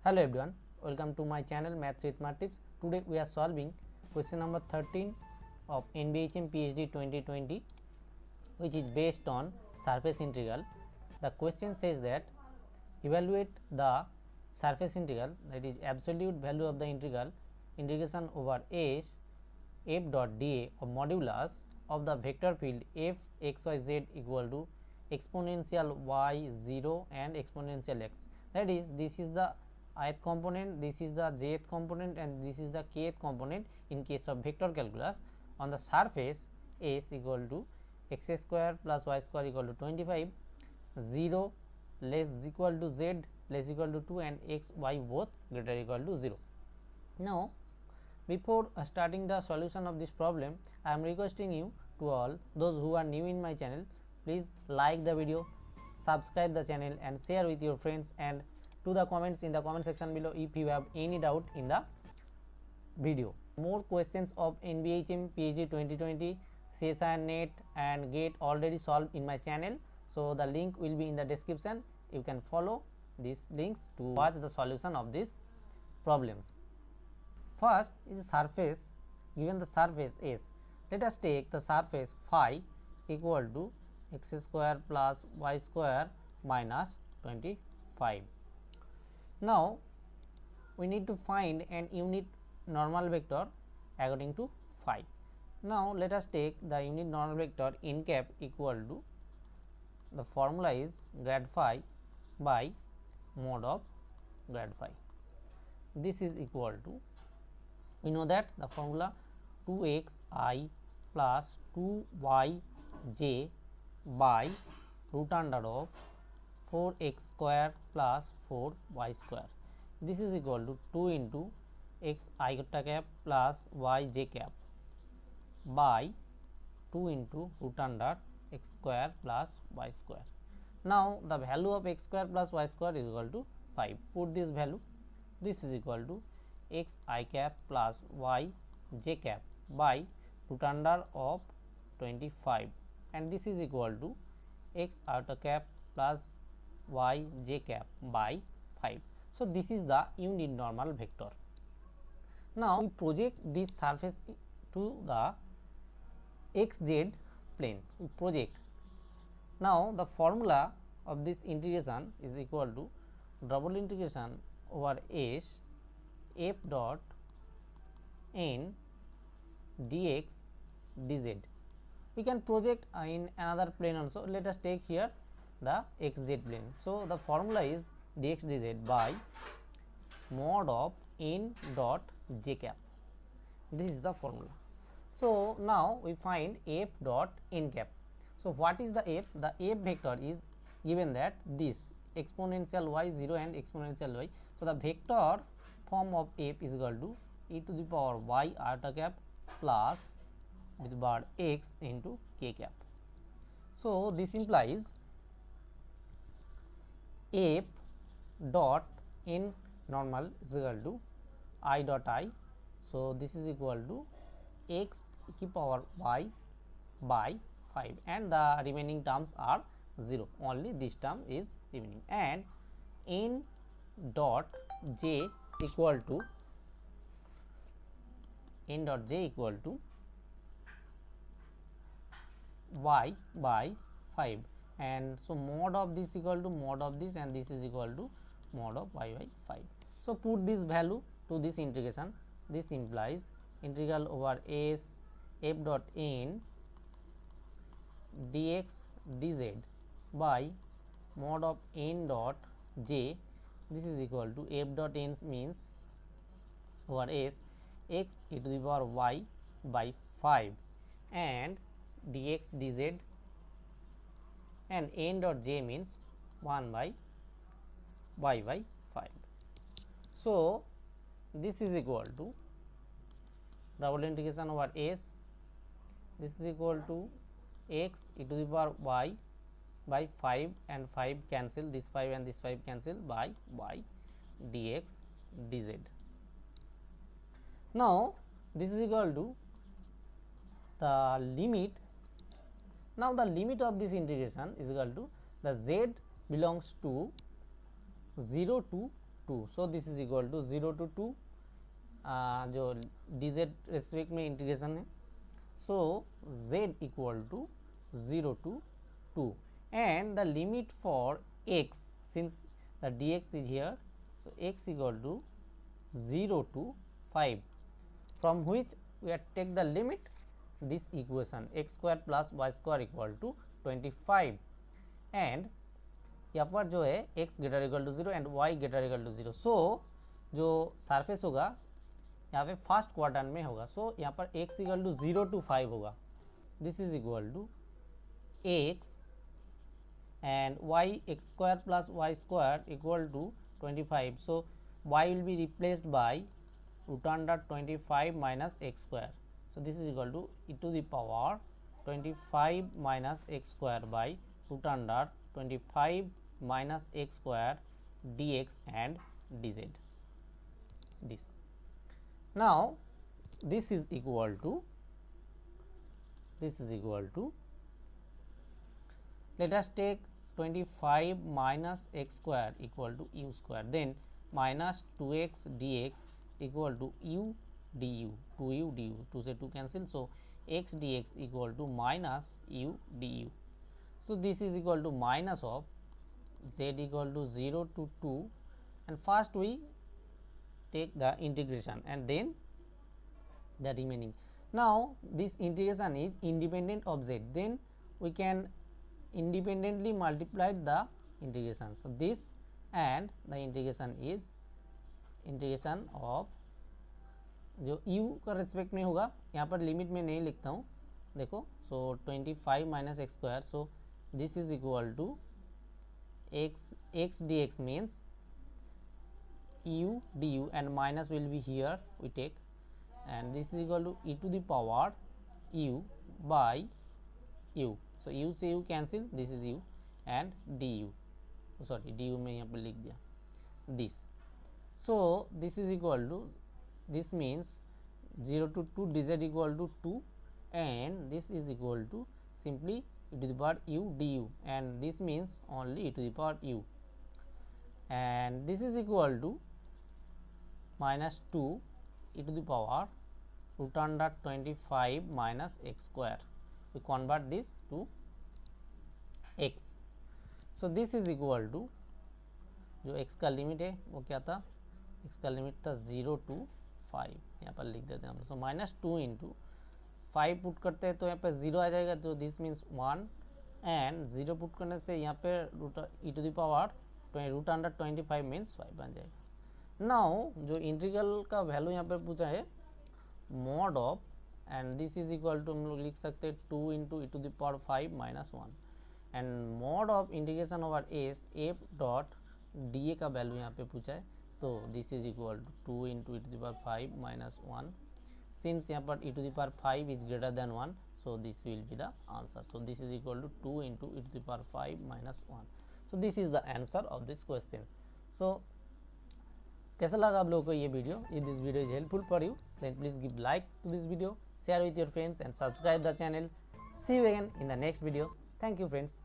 Hello everyone, welcome to my channel Maths with Smart Tips. Today we are solving question number 13 of NBHM PhD 2020, which is based on surface integral. The question says that evaluate the surface integral, that is absolute value of the integration over s f dot dA of modulus of the vector field f x y z equal to exponential y 0 and exponential x. That is, this is the ith component, this is the jth component, and this is the kth component in case of vector calculus. On the surface s equal to x square plus y square equal to 25, 0 less equal to z less equal to 2, and x y both greater equal to 0. Now, before starting the solution of this problem, I am requesting you to all those who are new in my channel, please like the video, subscribe the channel and share with your friends, and to the comments in the comment section below if you have any doubt in the video. More questions of NBHM PhD 2020, CSIR NET and GATE already solved in my channel, so the link will be in the description. You can follow these links to watch the solution of these problems. First is surface. Given the surface S, let us take the surface phi equal to x square plus y square minus 25. Now, we need to find an unit normal vector according to phi. Now, let us take the unit normal vector n cap equal to, the formula is grad phi by mod of grad phi. This is equal to, we know that the formula 2xi plus 2yj by root under of 4x square plus 4y square. This is equal to 2 into x iota cap plus y j cap by 2 into root under x square plus y square. Now, the value of x square plus y square is equal to 5. Put this value. This is equal to x I cap plus y j cap by root under of 25, and this is equal to x iota cap plus y j cap by 5. So, this is the unit normal vector. Now, we project this surface to the xz plane. We project. Now, the formula of this integration is equal to double integration over s f dot n dx dz. We can project in another plane also. Let us take here the xz plane. So, the formula is dx dz by mod of n dot j cap. This is the formula. So, now we find f dot n cap. So, what is the f? The f vector is given that this exponential y 0 and exponential y. So, the vector form of f is equal to e to the power y iota cap plus with the bar x into k cap. So, this implies f dot n normal is equal to I dot I. So, this is equal to x e power y by 5, and the remaining terms are 0, only this term is remaining, and n dot j equal to y by 5, and so mod of this equal to mod of this, and this is equal to mod of y by 5. So, put this value to this integration. This implies integral over s f dot n dx dz by mod of n dot j. This is equal to f dot n means over s x e to the power y by 5 and dx dz, and n dot j means 1 by y by 5. So, this is equal to double integration over s, this is equal to x e to the power y by 5, and 5 cancel, this 5 and this 5 cancel, by y dx dz. Now, this is equal to the limit. Now, the limit of this integration is equal to the z belongs to 0 to 2. 2, so this is equal to 0 to 2, जो dz respect में integration है, so z equal to 0 to 2, and the limit for x, since the dx is here, so x equal to 0 to 5, from which we have take the limit this equation x square plus y square equal to 25, and यहाँ पर जो है x greater equal to 0 and y greater equal to 0, so जो surface होगा यहाँ पे first quadrant में होगा, सो यहाँ पर x इक्वल टू 0 to 5 होगा, this is equal to x and y x square plus y square equal to 25, so y will be replaced by root under 25 minus x square, so this is equal to e to the power 25 minus x square by root under 25 minus x square dx and dz. This now this is equal to let us take 25 minus x square equal to u square, then minus 2x dx equal to u du, 2u du, 2 से 2 cancel, so x dx equal to minus u du, so this is equal to minus of z equal to 0 to 2, and first we take the integration and then the remaining. Now this integration is independent of z, then we can independently multiply the integration, so this and the integration is integration of जो u का respect में होगा, यहाँ पर limit में नहीं लिखता हूँ, देखो, so 25 minus x square, so this is equal to x dx means u du and minus will be here we take, and this is equal to e to the power u by u, so u से u cancel, this is u and du, sorry du में यहाँ पर लिख दिया this, so this is equal to, this means 0 to 2 dz equal to 2, and this is equal to simply e to the power u du, and this means only e to the power u, and this is equal to minus 2 e to the power root under 25 minus x square, we convert this to x, so this is equal to जो x का limit है वो क्या था, x का limit था 0 to 5, यहाँ पर लिख देते हैं हम, सो माइनस 2 इंटू 5 पुट करते हैं तो यहाँ पे 0 आ जाएगा, तो दिस मीन्स 1, एंड 0 पुट करने से यहाँ पे root e to the power root under 25 means 5 बन जाएगा। नाउ जो इंटीग्रल का वैल्यू यहाँ पे पूछा है mod of, and this is equal to हम लोग लिख सकते हैं 2 into e to the power 5 minus 1, and mod of integration over S F dot d A का वैल्यू यहाँ पे पूछा है, तो this is equal to 2 into e to the power 5 minus 1, since यहाँ पर e to the power 5 is greater than 1, so this will be the answer. So this is equal to 2 into e to the power 5 minus 1. So this is the answer of this question. So कैसा लगा आप लोगों को ये video? If this video is helpful for you, then please give like to this video, share with your friends and subscribe the channel. See you again in the next video. Thank you friends.